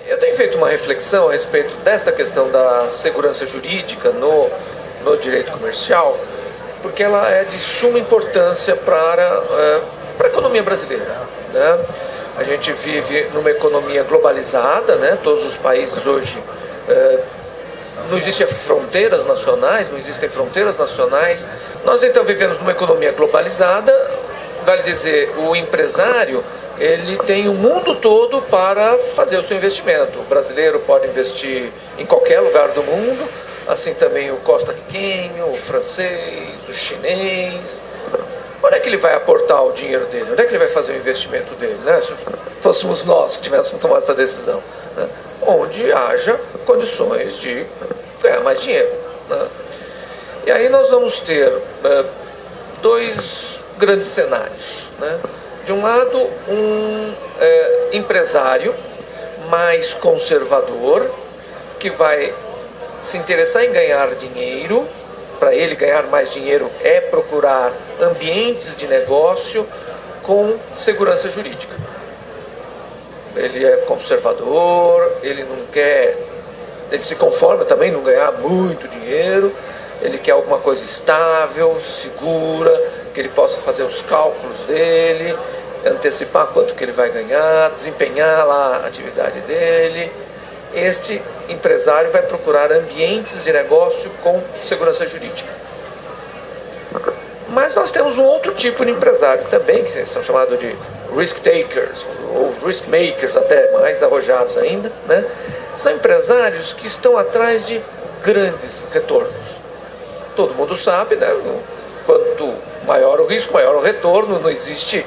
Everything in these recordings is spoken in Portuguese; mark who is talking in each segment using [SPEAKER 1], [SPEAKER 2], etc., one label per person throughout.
[SPEAKER 1] Eu tenho feito uma reflexão a respeito desta questão da segurança jurídica no direito comercial, porque ela é de suma importância para a economia brasileira, né? A gente vive numa economia globalizada, né? Todos os países hoje, não existem fronteiras nacionais, Nós então vivemos numa economia globalizada, vale dizer, o empresário, ele tem o mundo todo para fazer o seu investimento. O brasileiro pode investir em qualquer lugar do mundo, assim também o costarriquenho, o francês, o chinês. Onde é que ele vai aportar o dinheiro dele? Onde é que ele vai fazer o investimento dele, né? Se fôssemos nós que tivéssemos tomado essa decisão, né? Onde haja condições de ganhar mais dinheiro, né? E aí nós vamos ter dois grandes cenários, né? De um lado, um empresário mais conservador, que vai se interessar em ganhar dinheiro. Para ele ganhar mais dinheiro é procurar ambientes de negócio com segurança jurídica. Ele é conservador, ele se conforma também em não ganhar muito dinheiro, ele quer alguma coisa estável, segura, que ele possa fazer os cálculos dele, antecipar quanto que ele vai ganhar, desempenhar lá a atividade dele. Este empresário vai procurar ambientes de negócio com segurança jurídica. Mas nós temos um outro tipo de empresário também, que são chamados de risk takers, ou risk makers, até mais arrojados ainda, né? São empresários que estão atrás de grandes retornos. Todo mundo sabe, né? Quanto maior o risco, maior o retorno. Não existe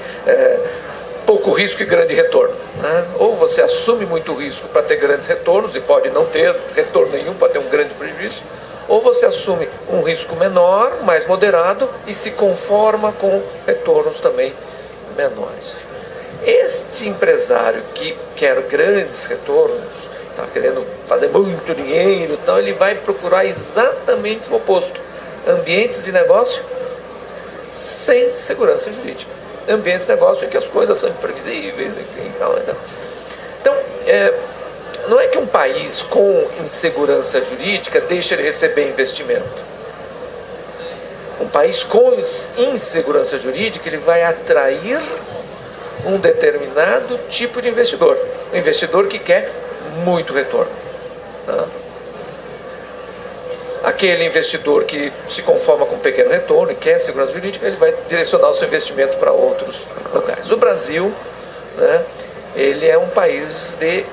[SPEAKER 1] pouco risco e grande retorno, né? Ou você assume muito risco para ter grandes retornos e pode não ter retorno nenhum, pode ter um grande prejuízo, ou você assume um risco menor, mais moderado, e se conforma com retornos também menores. Este empresário que quer grandes retornos, está querendo fazer muito dinheiro, então ele vai procurar exatamente o oposto: ambientes de negócio sem segurança jurídica, ambientes de negócio em que as coisas são imprevisíveis, enfim. Então, não é que um país com insegurança jurídica deixa de receber investimento. Um país com insegurança jurídica, ele vai atrair um determinado tipo de investidor, um investidor que quer muito retorno, tá? Aquele investidor que se conforma com um pequeno retorno e quer segurança jurídica, ele vai direcionar o seu investimento para outros lugares. O Brasil, né, ele é um país de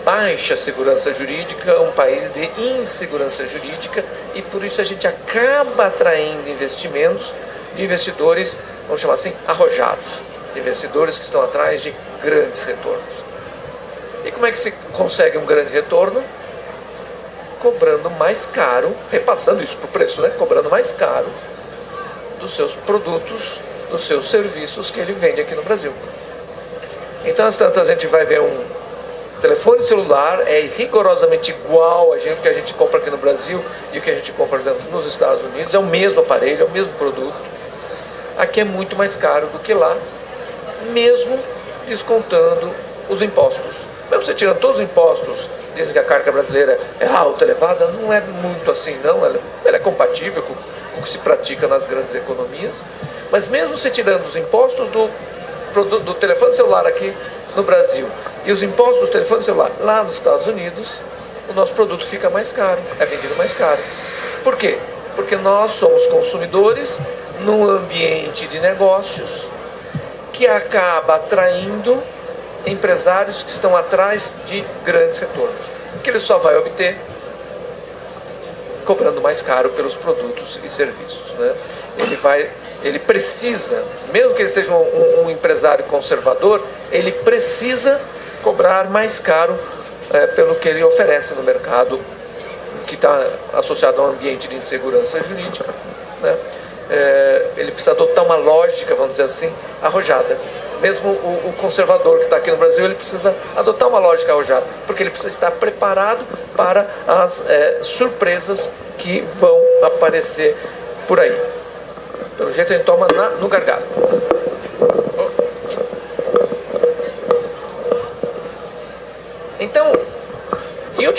[SPEAKER 1] baixa segurança jurídica, um país de insegurança jurídica, e por isso a gente acaba atraindo investimentos de investidores, vamos chamar assim, arrojados, investidores que estão atrás de grandes retornos. E como é que se consegue um grande retorno? Cobrando mais caro, repassando isso para o preço, né? Cobrando mais caro dos seus produtos, dos seus serviços que ele vende aqui no Brasil. Então, às tantas, a gente vai ver um telefone celular, é rigorosamente igual ao que a gente compra aqui no Brasil e o que a gente compra, por exemplo, nos Estados Unidos. É o mesmo aparelho, é o mesmo produto. Aqui é muito mais caro do que lá, mesmo descontando os impostos. Mesmo você tirando todos os impostos, dizem que a carga brasileira é alta, elevada, não é muito assim, não. Ela é compatível com o que se pratica nas grandes economias. Mas mesmo você tirando os impostos do telefone celular aqui no Brasil e os impostos do telefone celular lá nos Estados Unidos, o nosso produto fica mais caro, é vendido mais caro. Por quê? Porque nós somos consumidores num ambiente de negócios que acaba atraindo empresários que estão atrás de grandes retornos, que ele só vai obter cobrando mais caro pelos produtos e serviços, né? Ele precisa, mesmo que ele seja um empresário conservador, ele precisa cobrar mais caro pelo que ele oferece no mercado, que está associado a um ambiente de insegurança jurídica, né? Ele precisa adotar uma lógica, vamos dizer assim, arrojada. Mesmo o conservador que está aqui no Brasil, ele precisa adotar uma lógica arrojada, porque ele precisa estar preparado para as surpresas que vão aparecer por aí. Pelo jeito, a gente toma no gargalo.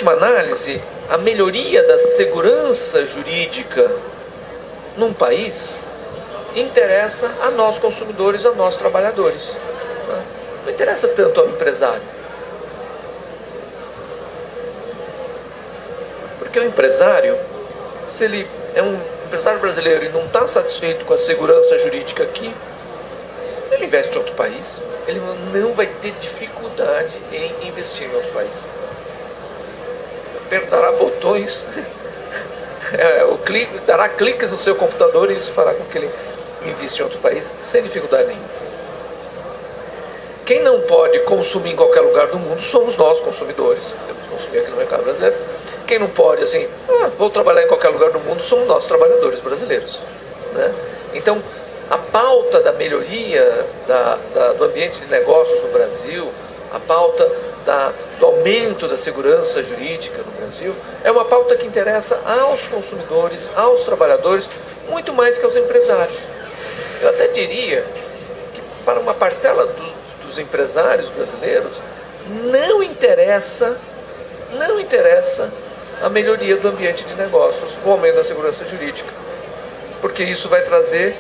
[SPEAKER 1] última análise, a melhoria da segurança jurídica num país interessa a nós consumidores, a nós trabalhadores. Não interessa tanto ao empresário. Porque o empresário, se ele é um empresário brasileiro e não está satisfeito com a segurança jurídica aqui, ele investe em outro país. Ele não vai ter dificuldade em investir em outro país. Apertará botões, dará cliques no seu computador e isso fará com que ele invista em outro país sem dificuldade nenhuma. Quem não pode consumir em qualquer lugar do mundo somos nós, consumidores. Temos que consumir aqui no mercado brasileiro. Quem não pode, assim, vou trabalhar em qualquer lugar do mundo, somos nós, trabalhadores brasileiros. Né? Então, a pauta da melhoria do ambiente de negócios no Brasil, a pauta do aumento da segurança jurídica no Brasil, é uma pauta que interessa aos consumidores, aos trabalhadores, muito mais que aos empresários. Eu até diria que para uma parcela dos empresários brasileiros não interessa a melhoria do ambiente de negócios, o aumento da segurança jurídica, porque isso vai trazer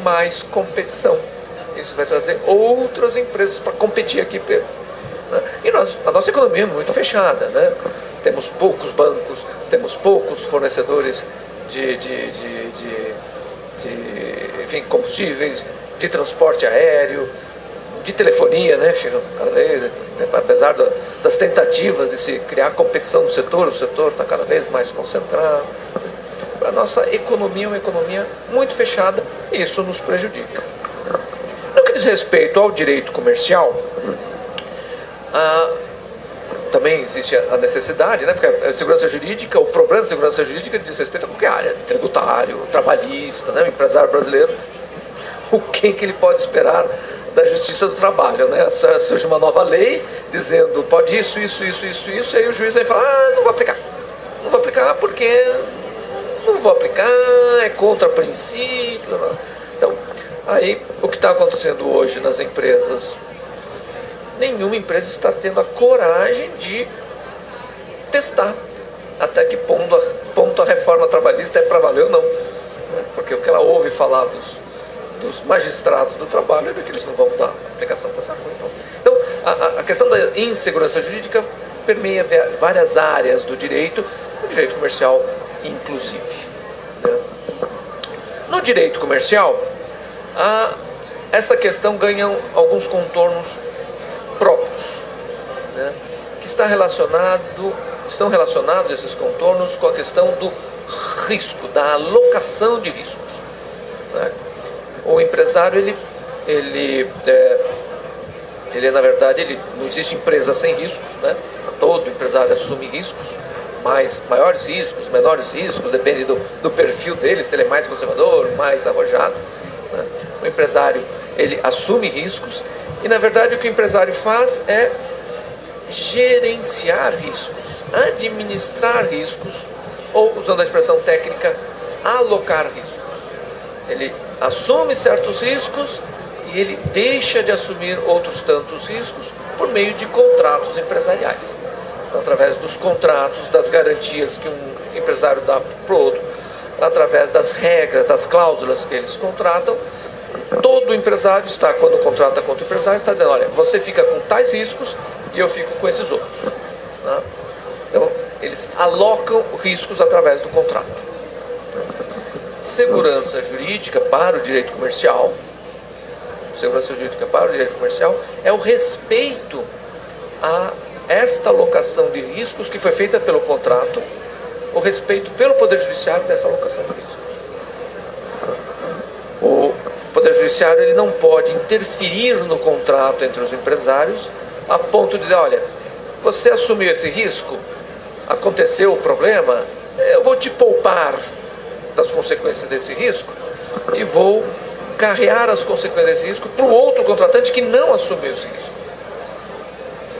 [SPEAKER 1] mais competição, isso vai trazer outras empresas para competir aqui. E a nossa economia é muito fechada, né? Temos poucos bancos, temos poucos fornecedores enfim, combustíveis, de transporte aéreo, de telefonia, né? Cada vez, apesar das tentativas de se criar competição no setor, o setor está cada vez mais concentrado. A nossa economia é uma economia muito fechada e isso nos prejudica. No que diz respeito ao direito comercial, também existe a necessidade, né? Porque a segurança jurídica, o problema da segurança jurídica diz respeito a qualquer área, tributário, trabalhista, né? O empresário brasileiro, o que ele pode esperar da Justiça do Trabalho, né? Surge uma nova lei dizendo pode isso, e aí o juiz vai falar, não vou aplicar porque não vou aplicar, é contra princípio. Então, aí o que está acontecendo hoje nas empresas, nenhuma empresa está tendo a coragem de testar até que ponto a reforma trabalhista é para valer ou não. Porque o que ela ouve falar dos magistrados do trabalho é que eles não vão dar aplicação para essa coisa. Então, a questão da insegurança jurídica permeia várias áreas do direito, o direito comercial inclusive. Né? No direito comercial, essa questão ganha alguns contornos próprios, né? Que estão relacionados esses contornos com a questão do risco, da alocação de riscos. Né? O empresário, ele na verdade, não existe empresa sem risco, né? Todo empresário assume riscos, maiores riscos, menores riscos, depende do perfil dele, se ele é mais conservador, mais arrojado. Né? O empresário, ele assume riscos e, na verdade, o que o empresário faz é gerenciar riscos, administrar riscos, ou, usando a expressão técnica, alocar riscos. Ele assume certos riscos e ele deixa de assumir outros tantos riscos por meio de contratos empresariais. Então, através dos contratos, das garantias que um empresário dá para o outro, através das regras, das cláusulas que eles contratam, todo empresário está, quando contrata com outro empresário, está dizendo, olha, você fica com tais riscos e eu fico com esses outros. Né? Então, eles alocam riscos através do contrato. Segurança jurídica para o direito comercial, é o respeito a esta alocação de riscos que foi feita pelo contrato, o respeito pelo Poder Judiciário dessa alocação de riscos. O Poder Judiciário, ele não pode interferir no contrato entre os empresários a ponto de dizer, olha, você assumiu esse risco, aconteceu o problema, eu vou te poupar das consequências desse risco e vou carregar as consequências desse risco para o outro contratante que não assumiu esse risco.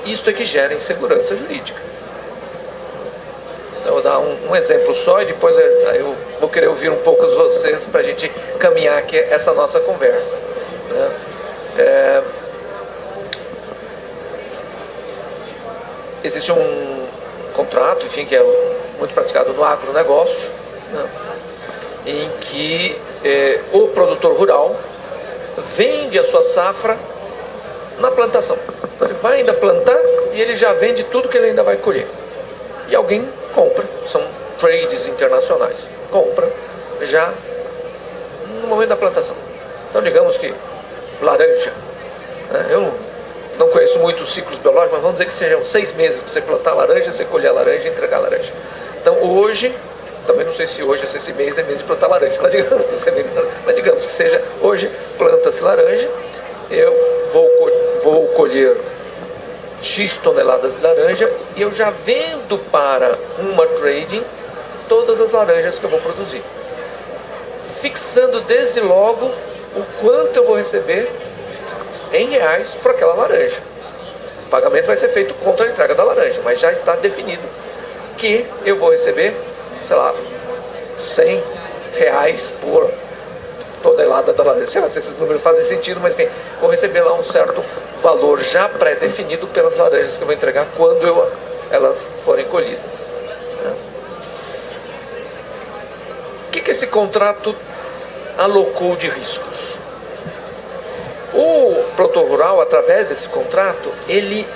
[SPEAKER 1] Isto é que gera insegurança jurídica. Então, eu vou dar um exemplo só e depois eu vou querer ouvir um pouco vocês para a gente caminhar aqui essa nossa conversa. Existe contrato, enfim, que é muito praticado no agronegócio, né, em que o produtor rural vende a sua safra na plantação. Então ele vai ainda plantar e ele já vende tudo que ele ainda vai colher. E alguém compra, são trades internacionais, compra já no momento da plantação. Então digamos que laranja, né, eu não conheço muito os ciclos biológicos, mas vamos dizer que sejam 6 meses para você plantar laranja, você colher a laranja e entregar a laranja. Então hoje, também não sei se hoje esse mês é mês de plantar laranja, mas digamos que seja hoje, planta-se laranja, eu vou colher X toneladas de laranja e eu já vendo para uma trading todas as laranjas que eu vou produzir, fixando desde logo o quanto eu vou receber em reais por aquela laranja. O pagamento vai ser feito contra a entrega da laranja, mas já está definido que eu vou receber, sei lá, 100 reais por tonelada da laranja. Sei lá se esses números fazem sentido, mas enfim, vou receber lá um certo valor já pré-definido pelas laranjas que eu vou entregar quando elas forem colhidas. O que esse contrato alocou de riscos? O produtor rural, através desse contrato, ele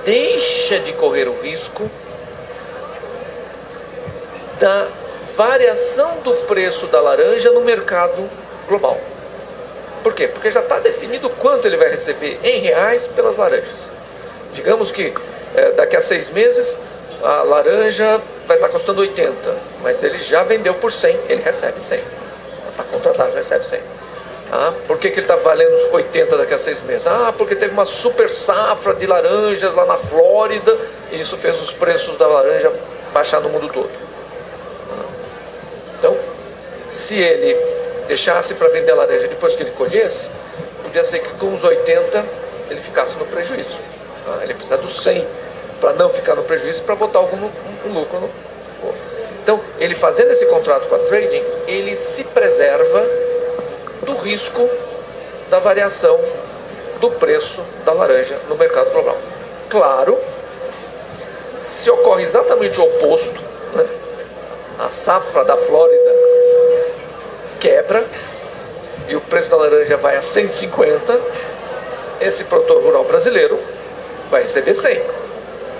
[SPEAKER 1] deixa de correr o risco da variação do preço da laranja no mercado global. Por quê? Porque já está definido quanto ele vai receber em reais pelas laranjas. Digamos que daqui a 6 meses a laranja vai estar custando 80, mas ele já vendeu por 100, ele recebe 100. Está contratado, recebe 100. Por que ele está valendo os 80 daqui a 6 meses? Porque teve uma super safra de laranjas lá na Flórida e isso fez os preços da laranja baixar no mundo todo. Então, se ele deixasse para vender a laranja depois que ele colhesse, podia ser que com os 80 ele ficasse no prejuízo. Ele precisa dos 100 para não ficar no prejuízo e para botar algum lucro no outro. Então, ele fazendo esse contrato com a trading, ele se preserva do risco da variação do preço da laranja no mercado global. Claro, se ocorre exatamente o oposto, né? A safra da Flórida quebra e o preço da laranja vai a 150, esse produtor rural brasileiro vai receber 100.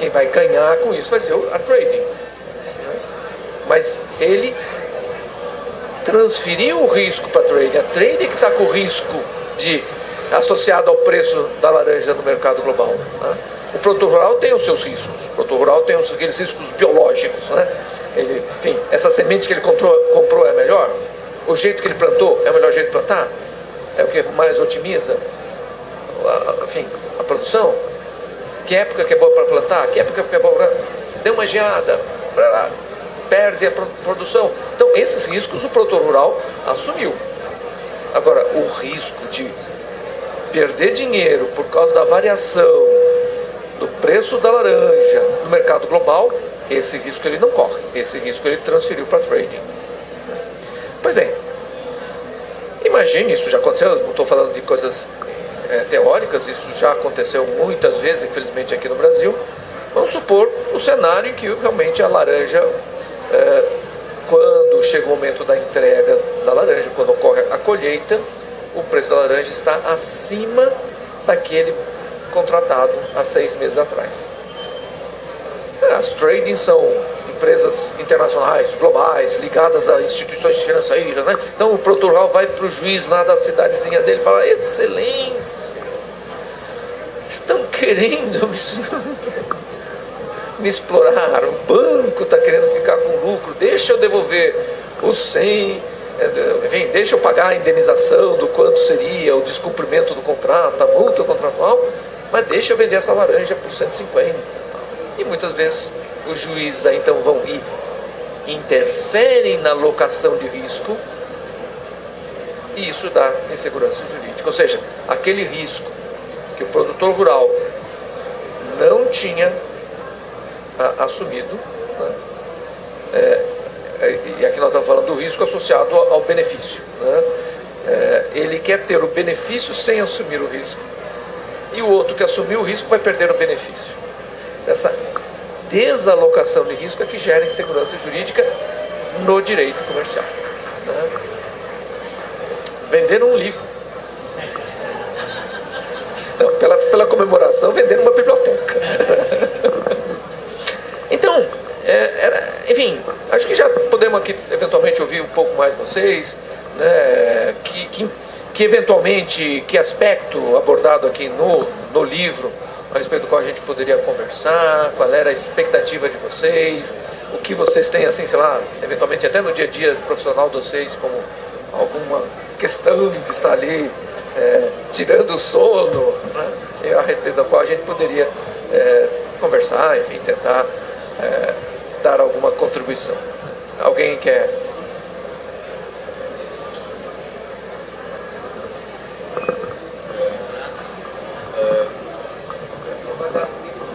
[SPEAKER 1] Quem vai ganhar com isso vai ser a trading. Mas ele transferiu o risco para a trading. A trading que está com o risco associado ao preço da laranja no mercado global. O produtor rural tem os seus riscos. O produtor rural tem aqueles riscos biológicos. Enfim, essa semente que ele comprou é melhor? O jeito que ele plantou é o melhor jeito de plantar? É o que mais otimiza a produção? Que época que é boa para plantar? Que época que é boa para... Deu uma geada, perde a produção. Então, esses riscos o produtor rural assumiu. Agora, o risco de perder dinheiro por causa da variação do preço da laranja no mercado global, esse risco ele não corre. Esse risco ele transferiu para trading. Pois bem, imagine, isso já aconteceu, não estou falando de coisas teóricas, isso já aconteceu muitas vezes, infelizmente, aqui no Brasil. Vamos supor o cenário em que realmente a laranja, quando chega o momento da entrega da laranja, quando ocorre a colheita, o preço da laranja está acima daquele contratado há 6 meses atrás. As trading são empresas internacionais, globais, ligadas a instituições financeiras, né? Então o produtor rural vai para o juiz lá da cidadezinha dele e fala: excelência, estão querendo me explorar, o banco está querendo ficar com lucro, deixa eu devolver os 100, enfim, deixa eu pagar a indenização do quanto seria o descumprimento do contrato, a multa contratual, mas deixa eu vender essa laranja por 150. E muitas vezes os juízes aí então vão e interferem na alocação de risco, e isso dá insegurança jurídica. Ou seja, aquele risco que o produtor rural não tinha assumido, né? E aqui nós estamos falando do risco associado ao benefício, né? Ele quer ter o benefício sem assumir o risco, e o outro que assumiu o risco vai perder o benefício. Essa desalocação de risco é que gera insegurança jurídica no direito comercial. Né? Vender um livro. Não, pela comemoração, vender uma biblioteca. Então, enfim, acho que já podemos aqui eventualmente ouvir um pouco mais vocês, né, que eventualmente, que aspecto abordado aqui no livro, a respeito do qual a gente poderia conversar, qual era a expectativa de vocês, o que vocês têm, assim, sei lá, eventualmente até no dia a dia profissional de vocês, como alguma questão de estar ali tirando o sono, né, a respeito da qual a gente poderia conversar, enfim, tentar dar alguma contribuição. Alguém quer?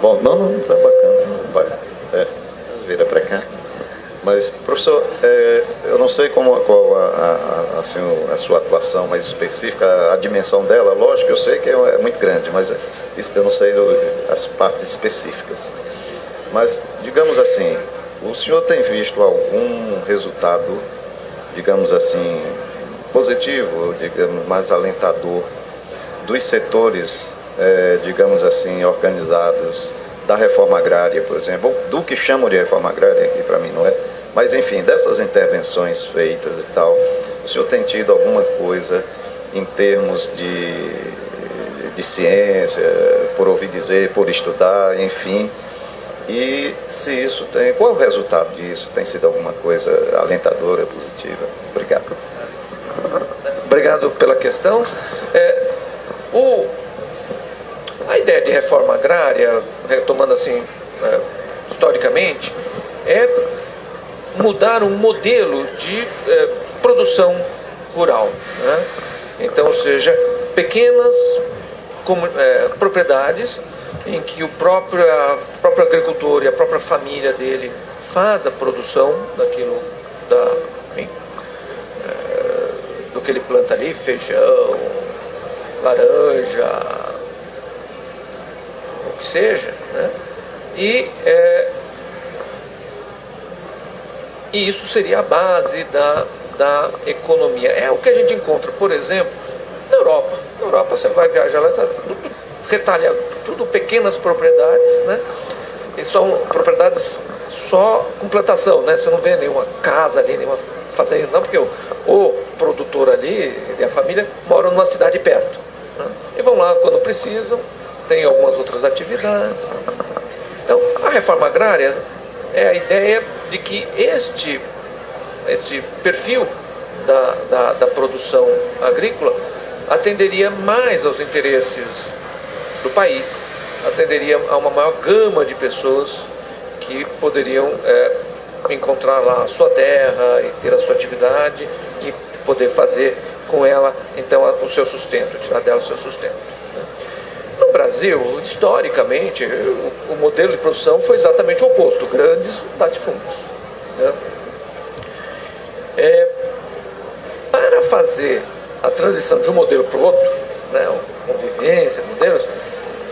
[SPEAKER 2] Bom, não, tá bacana. Vira para cá. Mas, professor, eu não sei qual assim, a sua atuação mais específica, a dimensão dela, lógico, eu sei que é muito grande, mas eu não sei as partes específicas. Mas, digamos assim, o senhor tem visto algum resultado, digamos assim, positivo, digamos, mais alentador dos setores, digamos assim, organizados da reforma agrária, por exemplo, do que chamam de reforma agrária, que para mim não é, mas enfim, dessas intervenções feitas e tal, o senhor tem tido alguma coisa em termos de ciência, por ouvir dizer, por estudar, enfim, e se isso tem, qual é o resultado disso? Tem sido alguma coisa alentadora, positiva? Obrigado.
[SPEAKER 1] Obrigado pela questão. A ideia de reforma agrária, retomando assim, historicamente, é mudar um modelo de produção rural, né? Então, ou seja, pequenas propriedades em que a próprio agricultor e a própria família dele faz a produção daquilo, enfim, do que ele planta ali, feijão, laranja, o que seja, né? E isso seria a base da economia. É o que a gente encontra, por exemplo, na Europa. Na Europa você vai viajar lá, está tudo retalhado, tudo pequenas propriedades, né? E são propriedades só com plantação, né? Você não vê nenhuma casa ali, nenhuma fazenda, não, porque o produtor ali e a família moram numa cidade perto, né? E vão lá quando precisam, tem algumas outras atividades, né? Então, a reforma agrária é a ideia de que este perfil da produção agrícola atenderia mais aos interesses do país, atenderia a uma maior gama de pessoas que poderiam encontrar lá a sua terra e ter a sua atividade e poder fazer com ela, então, o seu sustento, tirar dela o seu sustento. No Brasil, historicamente, o modelo de produção foi exatamente o oposto, grandes latifúndios, né? Para fazer a transição de um modelo para o outro, né, convivência, modelos,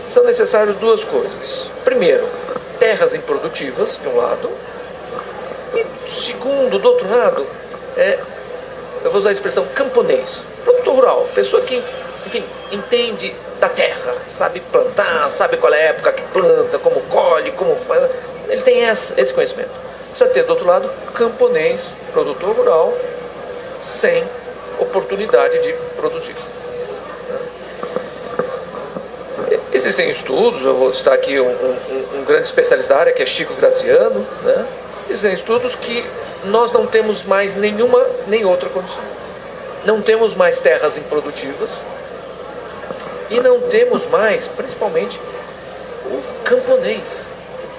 [SPEAKER 1] são necessárias duas coisas. Primeiro, terras improdutivas, de um lado, e segundo, do outro lado, eu vou usar a expressão camponês, produtor rural, pessoa que, enfim, entende da terra, sabe plantar, sabe qual é a época que planta, como colhe, como faz, ele tem esse conhecimento. Precisa ter, do outro lado, camponês, produtor rural, sem oportunidade de produzir. Existem estudos, eu vou citar aqui um grande especialista da área, que é Chico Graziano, né? Existem estudos que nós não temos mais nenhuma nem outra condição. Não temos mais terras improdutivas e não temos mais, principalmente, o camponês,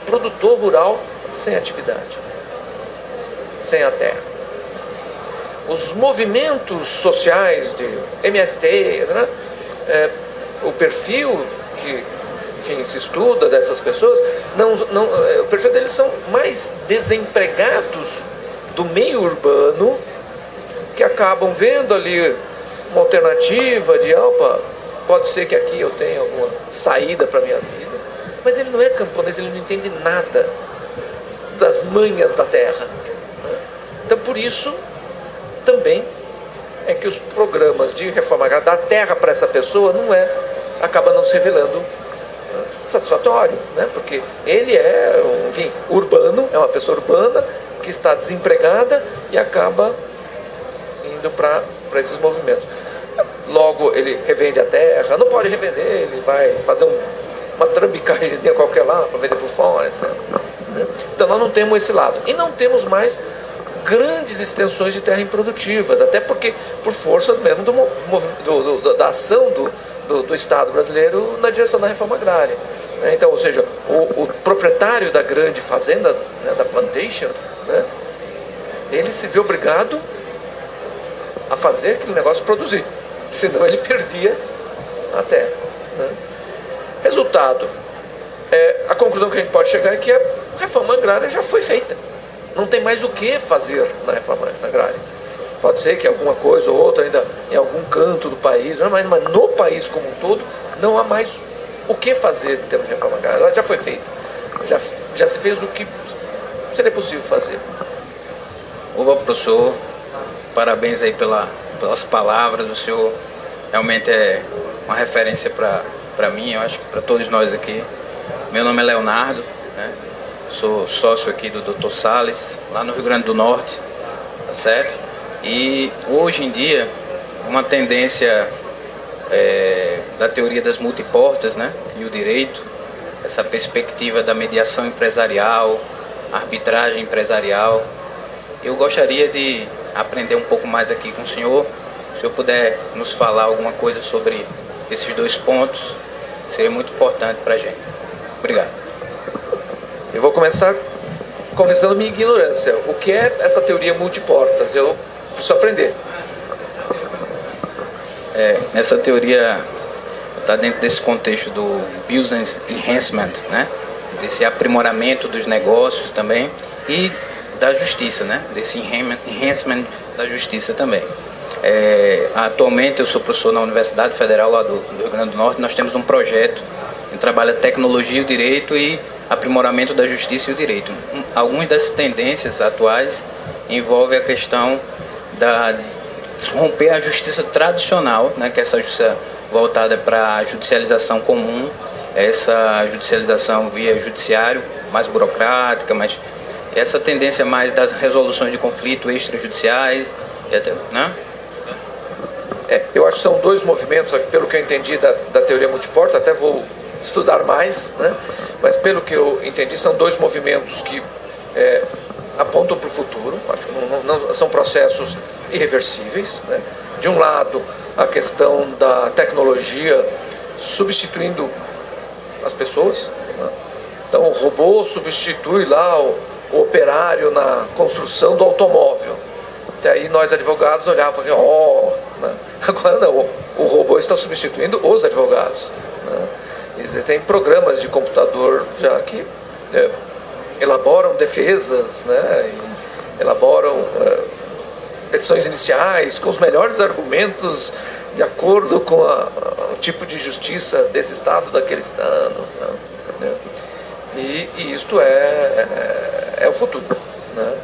[SPEAKER 1] produtor rural sem atividade, sem a terra. Os movimentos sociais de MST, né? O perfil que, enfim, se estuda dessas pessoas, o perfil deles são mais desempregados do meio urbano, que acabam vendo ali uma alternativa de, opa, pode ser que aqui eu tenha alguma saída para a minha vida, mas ele não é camponês, ele não entende nada das manhas da terra. Então, por isso, também é que os programas de reforma agrária da terra para essa pessoa acaba não se revelando satisfatório, né? Porque ele é, enfim, urbano, é uma pessoa urbana que está desempregada e acaba indo para esses movimentos. Logo, ele revende a terra, não pode revender, ele vai fazer uma trambicagemzinha qualquer lá para vender por fora, etc. Então, nós não temos esse lado. E não temos mais grandes extensões de terra improdutiva, até porque, por força mesmo da ação do Estado brasileiro na direção da reforma agrária. Então, ou seja, o proprietário da grande fazenda, né, da plantation, né, ele se vê obrigado a fazer aquele negócio produzir, senão ele perdia a terra. Né? Resultado, a conclusão que a gente pode chegar é que a reforma agrária já foi feita. Não tem mais o que fazer na reforma agrária. Pode ser que alguma coisa ou outra ainda em algum canto do país, mas no país como um todo, não há mais o que fazer em termos de reforma agrária. Ela já foi feita. Já se fez o que seria possível fazer.
[SPEAKER 3] Opa, professor, parabéns aí pelas palavras. O senhor realmente é uma referência para mim, eu acho que para todos nós aqui. Meu nome é Leonardo, né? Sou sócio aqui do Dr. Salles, lá no Rio Grande do Norte, tá certo? E hoje em dia, uma tendência da teoria das multiportas, né? E o direito, essa perspectiva da mediação empresarial, arbitragem empresarial. Eu gostaria de aprender um pouco mais aqui com o senhor. Se o senhor puder nos falar alguma coisa sobre esses dois pontos, seria muito importante para a gente. Obrigado.
[SPEAKER 1] Eu vou começar confessando minha ignorância. O que é essa teoria multiportas? Eu preciso aprender.
[SPEAKER 3] Essa teoria está dentro desse contexto do business enhancement, né? Desse aprimoramento dos negócios também e da justiça, né? Desse enhancement da justiça também. Atualmente eu sou professor na Universidade Federal lá do Rio Grande do Norte. Nós temos um projeto que trabalha tecnologia e o direito e aprimoramento da justiça e o direito. Algumas das tendências atuais envolvem a questão de romper a justiça tradicional, né, que é essa justiça voltada para a judicialização comum, essa judicialização via judiciário, mais burocrática, mas essa tendência mais das resoluções de conflito extrajudiciais, né?
[SPEAKER 1] Eu acho que são dois movimentos, pelo que eu entendi da teoria multiporta, até vou estudar mais, né? Mas pelo que eu entendi, são dois movimentos que apontam para o futuro. Acho que não são processos irreversíveis, né? De um lado, a questão da tecnologia substituindo as pessoas, né? Então o robô substitui lá o operário na construção do automóvel. Até aí nós advogados olhávamos para né? Agora não, o robô está substituindo os advogados, né? Existem programas de computador já que elaboram defesas, né? E elaboram petições iniciais com os melhores argumentos de acordo com o tipo de justiça desse estado, daquele estado, né? E isto é o futuro, né?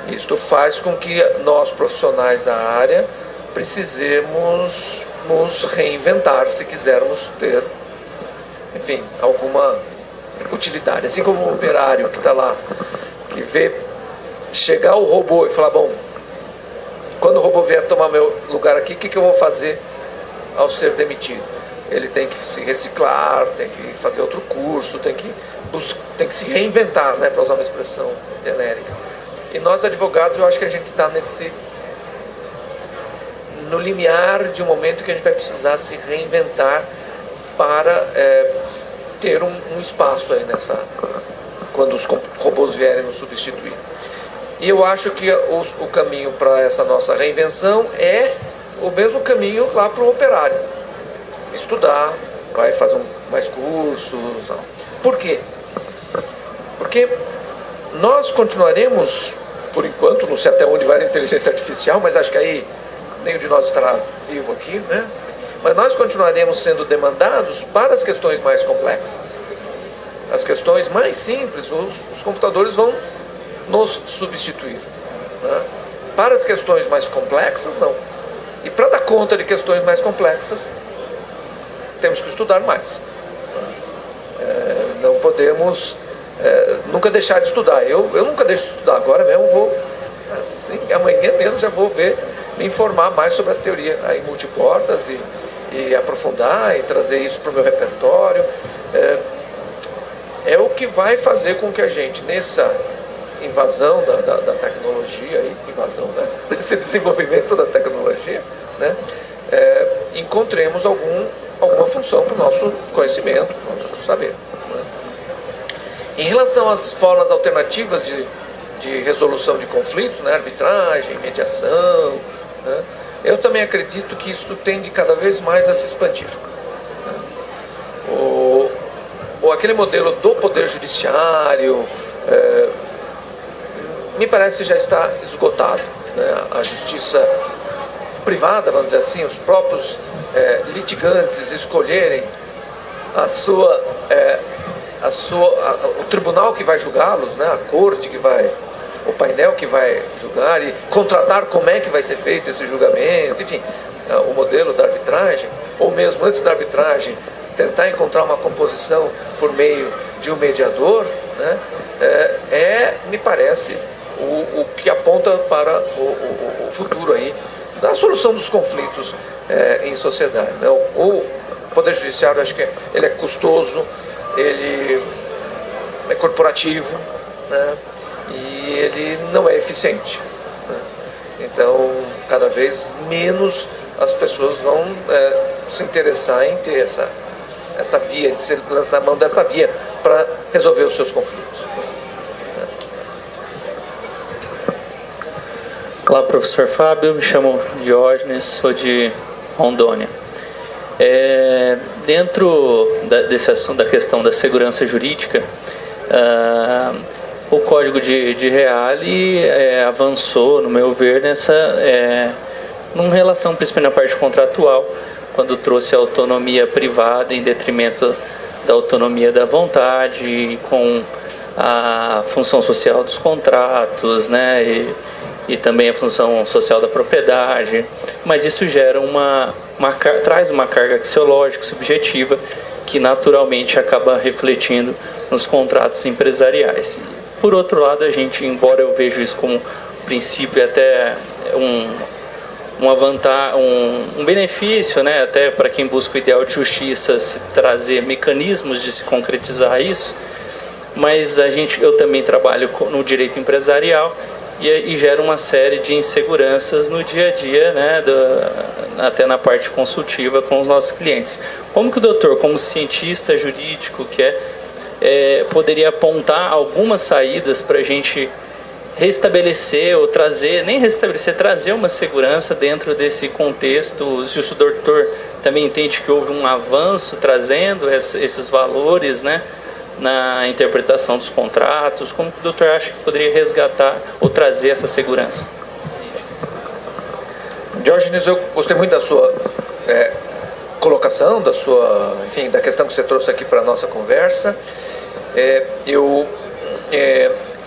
[SPEAKER 1] Isto faz com que nós, profissionais da área, precisemos nos reinventar se quisermos ter, enfim, alguma utilidade. Assim como o operário que está lá, que vê chegar o robô e falar, bom, quando o robô vier tomar meu lugar aqui, o que eu vou fazer ao ser demitido? Ele tem que se reciclar, tem que fazer outro curso, tem que se reinventar, né, para usar uma expressão genérica. E nós, advogados, eu acho que a gente está no limiar de um momento que a gente vai precisar se reinventar para ter um espaço aí quando os robôs vierem nos substituir. E eu acho que o caminho para essa nossa reinvenção é o mesmo caminho lá para o operário. Estudar, vai fazer mais cursos. Não. Por quê? Porque nós continuaremos, por enquanto, não sei até onde vai a inteligência artificial, mas acho que aí nenhum de nós estará vivo aqui, né? Mas nós continuaremos sendo demandados para as questões mais complexas. as questões mais simples, os computadores vão nos substituir, né? Para as questões mais complexas, não. E para dar conta de questões mais complexas, temos que estudar mais. Não podemos nunca deixar de estudar. Eu nunca deixo de estudar. Agora mesmo vou, assim, amanhã mesmo já vou me informar mais sobre a teoria aí multiportas e aprofundar e trazer isso para o meu repertório. É o que vai fazer com que a gente, nessa invasão da tecnologia, nesse desenvolvimento da tecnologia, né, encontremos alguma função para o nosso conhecimento, para o nosso saber. Né. Em relação às formas alternativas de resolução de conflitos, né, arbitragem, mediação, né, eu também acredito que isso tende cada vez mais a se expandir. Aquele modelo do poder judiciário me parece que já está esgotado, né? A justiça privada, vamos dizer assim, os próprios litigantes escolherem o tribunal que vai julgá-los, né? A corte que vai, o painel que vai julgar e contratar como é que vai ser feito esse julgamento, enfim, o modelo da arbitragem, ou mesmo antes da arbitragem, tentar encontrar uma composição por meio de um mediador, né? Me parece o que aponta para o futuro aí da solução dos conflitos em sociedade, né? O poder judiciário, acho que ele é custoso, ele é corporativo, né? E ele não é eficiente, né? Então, cada vez menos as pessoas vão se interessar em ter essa via, de se lançar mão dessa via para resolver os seus conflitos.
[SPEAKER 4] Olá, professor Fábio, me chamo Diógenes, sou de Rondônia. Dentro desse assunto da questão da segurança jurídica, o Código de Reale avançou, no meu ver, numa relação, principalmente na parte contratual, quando trouxe a autonomia privada em detrimento da autonomia da vontade, e com a função social dos contratos, né, e também a função social da propriedade, mas isso gera traz uma carga axiológica subjetiva que naturalmente acaba refletindo nos contratos empresariais. Por outro lado, embora eu veja isso como princípio até um benefício, né, até para quem busca o ideal de justiça, trazer mecanismos de se concretizar isso, mas eu também trabalho no direito empresarial e gera uma série de inseguranças no dia a dia, né, até na parte consultiva com os nossos clientes. Como que o doutor, como cientista jurídico que poderia apontar algumas saídas para a gente restabelecer ou trazer uma segurança dentro desse contexto? Se o doutor também entende que houve um avanço trazendo esses valores, né, na interpretação dos contratos, como que o doutor acha que poderia resgatar ou trazer essa segurança?
[SPEAKER 1] Diógenes, eu gostei muito da sua colocação, da questão que você trouxe aqui para a nossa conversa.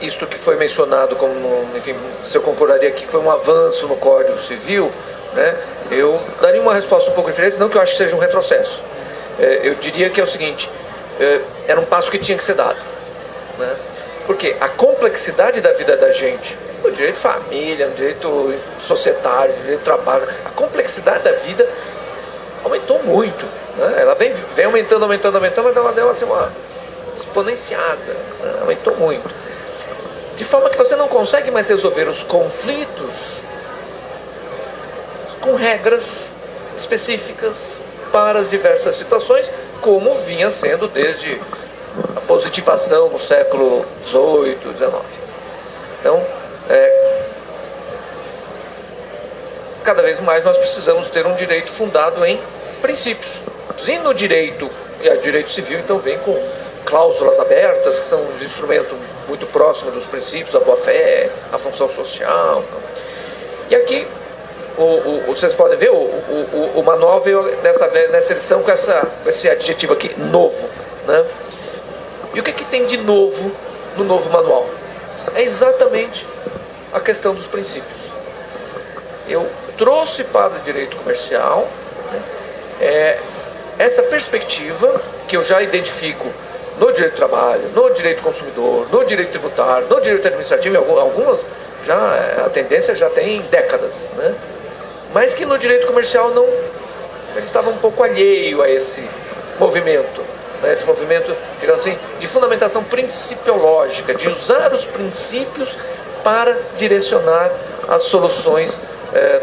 [SPEAKER 1] Isto que foi mencionado como, enfim, se eu concordaria que foi um avanço no Código Civil, né, eu daria uma resposta um pouco diferente, não que eu acho que seja um retrocesso. Eu diria que é o seguinte, era um passo que tinha que ser dado, né? Porque a complexidade da vida da gente, no direito de família, no direito societário, no direito de trabalho, a complexidade da vida aumentou muito, né? Ela vem aumentando, mas ela deu assim, uma exponenciada, né? Aumentou muito. De forma que você não consegue mais resolver os conflitos com regras específicas para as diversas situações, como vinha sendo desde a positivação no século XVIII, XIX. Então, cada vez mais nós precisamos ter um direito fundado em princípios. E no direito, e o direito civil, então, vem com cláusulas abertas, que são os instrumentos muito próximos dos princípios, a boa-fé, a função social. E aqui, vocês podem ver, o manual veio nessa edição com esse adjetivo aqui, novo, né? E o que tem de novo no novo manual? É exatamente a questão dos princípios. Eu trouxe para o direito comercial, né, essa perspectiva que eu já identifico no direito do trabalho, no direito do consumidor, no direito tributário, no direito administrativo, e algumas já a tendência já tem décadas, né? Mas que no direito comercial não, ele estava um pouco alheio a esse movimento, né? Esse movimento, digamos assim, de fundamentação principiológica, de usar os princípios para direcionar as soluções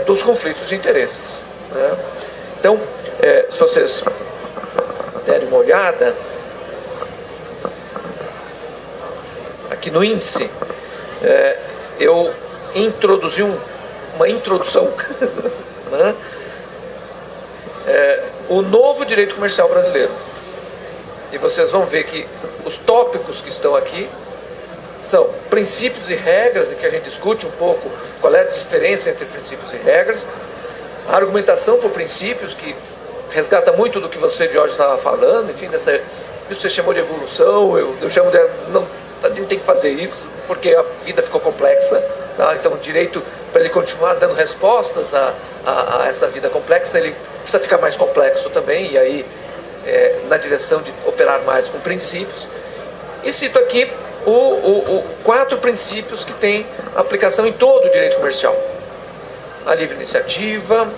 [SPEAKER 1] dos conflitos de interesses, né? Então, se vocês derem uma olhada aqui no índice, eu introduzi uma introdução, né? O novo direito comercial brasileiro. E vocês vão ver que os tópicos que estão aqui são princípios e regras, em que a gente discute um pouco qual é a diferença entre princípios e regras, a argumentação por princípios, que resgata muito do que você, Jorge, estava falando, enfim, isso você chamou de evolução, eu chamo de... Não, a gente tem que fazer isso, porque a vida ficou complexa, tá? Então o direito, para ele continuar dando respostas a essa vida complexa, ele precisa ficar mais complexo também, e aí na direção de operar mais com princípios. E cito aqui 4 princípios que têm aplicação em todo o direito comercial: a livre iniciativa,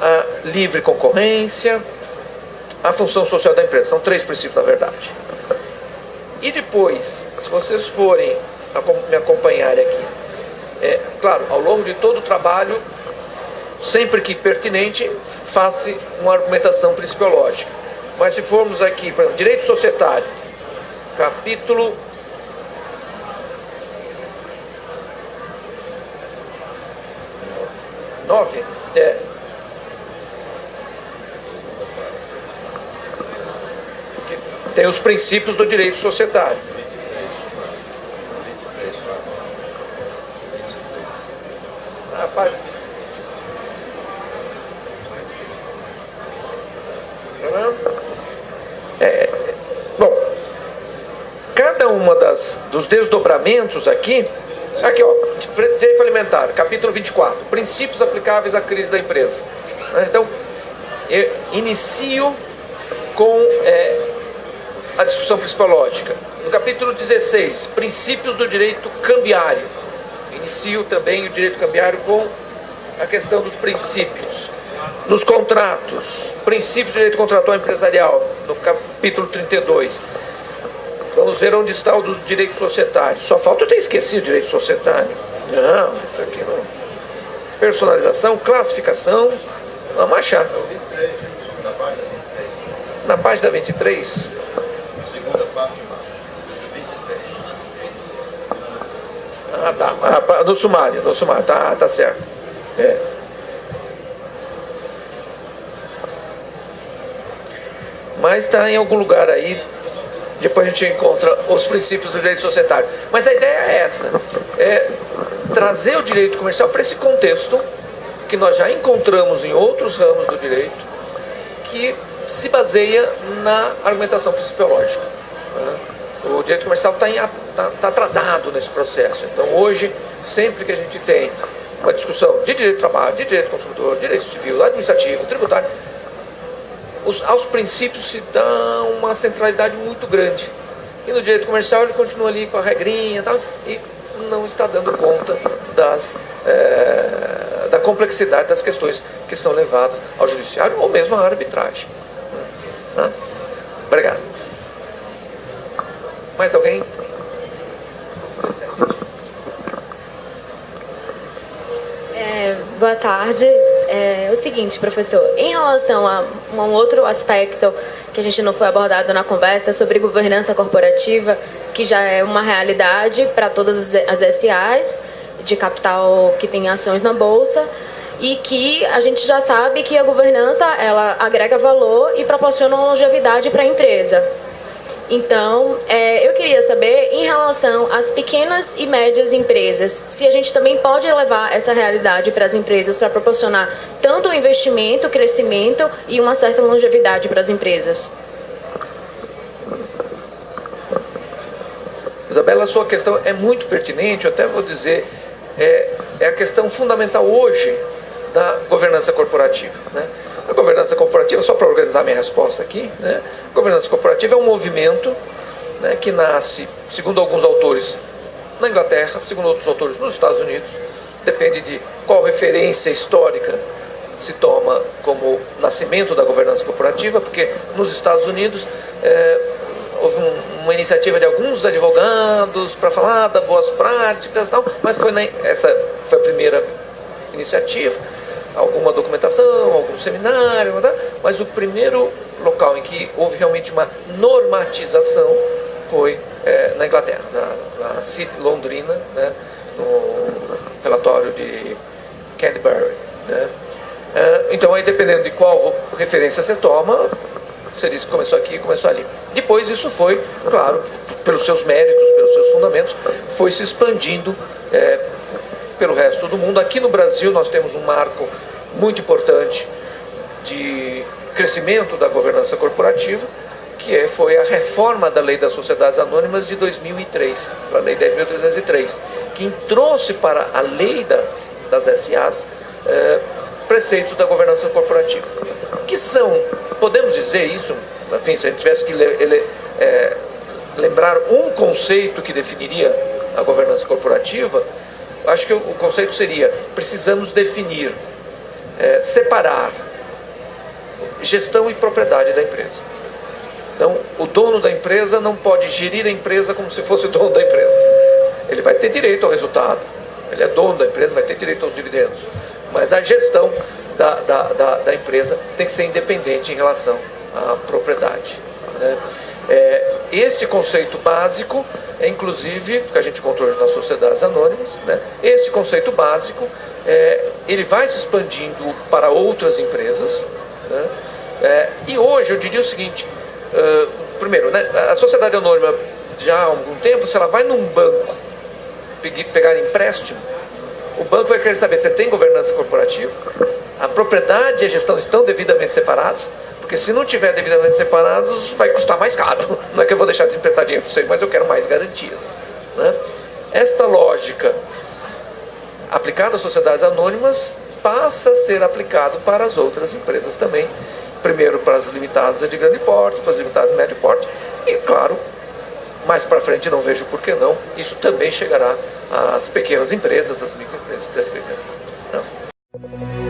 [SPEAKER 1] a livre concorrência, a função social da empresa. São 3 princípios, na verdade. E depois, se vocês forem me acompanharem aqui, claro, ao longo de todo o trabalho, sempre que pertinente, faça uma argumentação principiológica. Mas se formos aqui, por exemplo, direito societário, capítulo 9, tem os princípios do direito societário. Bom, cada uma dos desdobramentos aqui, ó, direito falimentar, capítulo 24, princípios aplicáveis à crise da empresa. Então, eu inicio com a discussão principiológica. No capítulo 16, princípios do direito cambiário, inicio também o direito cambiário com a questão dos princípios. Nos contratos, princípios do direito contratual empresarial, no capítulo 32. Vamos ver onde está o do direito societário. Só falta eu ter esquecido o direito societário. Não, isso aqui não. Personalização, classificação. Vamos achar. Na página 23.
[SPEAKER 2] Segunda parte, 23.
[SPEAKER 1] Ah, tá. No sumário, tá certo. Mas está em algum lugar aí. Depois a gente encontra os princípios do direito societário. Mas a ideia é essa: trazer o direito comercial para esse contexto que nós já encontramos em outros ramos do direito, que se baseia na argumentação principiológica. O direito comercial está atrasado nesse processo. Então hoje, sempre que a gente tem uma discussão de direito do trabalho, de direito do consumidor, direito civil, administrativo, tributário, aos princípios se dá uma centralidade muito grande. E no direito comercial ele continua ali com a regrinha e tal, e não está dando conta da complexidade das questões que são levadas ao judiciário ou mesmo à arbitragem. Obrigado. Mais alguém?
[SPEAKER 5] Boa tarde. É o seguinte, professor, em relação a um outro aspecto que a gente não foi abordado na conversa, sobre governança corporativa, que já é uma realidade para todas as SAs de capital que tem ações na Bolsa, e que a gente já sabe que a governança, ela agrega valor e proporciona uma longevidade para a empresa. Então, eu queria saber, em relação às pequenas e médias empresas, se a gente também pode levar essa realidade para as empresas para proporcionar tanto o investimento, crescimento e uma certa longevidade para as empresas.
[SPEAKER 1] Isabela, a sua questão é muito pertinente, eu até vou dizer, é a questão fundamental hoje da governança corporativa, né? A governança corporativa, só para organizar minha resposta aqui, né? A governança corporativa é um movimento, né, que nasce, segundo alguns autores, na Inglaterra, segundo outros autores, nos Estados Unidos, depende de qual referência histórica se toma como nascimento da governança corporativa, porque nos Estados Unidos houve uma iniciativa de alguns advogados para falar das boas práticas e tal, mas essa foi a primeira iniciativa, alguma documentação, algum seminário, mas o primeiro local em que houve realmente uma normatização foi na Inglaterra, na City Londrina, né, no relatório de Canterbury, né. Então, aí, dependendo de qual referência você toma, você diz que começou aqui e começou ali. Depois isso foi, claro, pelos seus méritos, pelos seus fundamentos, foi se expandindo pelo resto do mundo. Aqui no Brasil nós temos um marco muito importante de crescimento da governança corporativa, que foi a reforma da Lei das Sociedades Anônimas de 2003, a Lei 10.303, que trouxe para a lei das SAs preceitos da governança corporativa, que são, podemos dizer isso, enfim, se a gente tivesse que lembrar um conceito que definiria a governança corporativa, acho que o conceito seria: precisamos definir, separar gestão e propriedade da empresa. Então, o dono da empresa não pode gerir a empresa como se fosse o dono da empresa. Ele vai ter direito ao resultado, ele é dono da empresa, vai ter direito aos dividendos, mas a gestão da empresa tem que ser independente em relação à propriedade, né? Este conceito básico é, inclusive, que a gente encontrou hoje nas sociedades anônimas, né? Esse conceito básico, ele vai se expandindo para outras empresas, né? E hoje eu diria o seguinte: primeiro, né, a sociedade anônima, já há algum tempo, se ela vai num banco pegar empréstimo, o banco vai querer saber se tem governança corporativa, a propriedade e a gestão estão devidamente separados, porque se não tiver devidamente separados, vai custar mais caro. Não é que eu vou deixar de emprestar dinheiro para você, mas eu quero mais garantias, né? Esta lógica aplicada às sociedades anônimas passa a ser aplicado para as outras empresas também. Primeiro para as limitadas de grande porte, para as limitadas de médio porte, e claro, mais para frente, não vejo por que não, isso também chegará às pequenas empresas, às microempresas, não?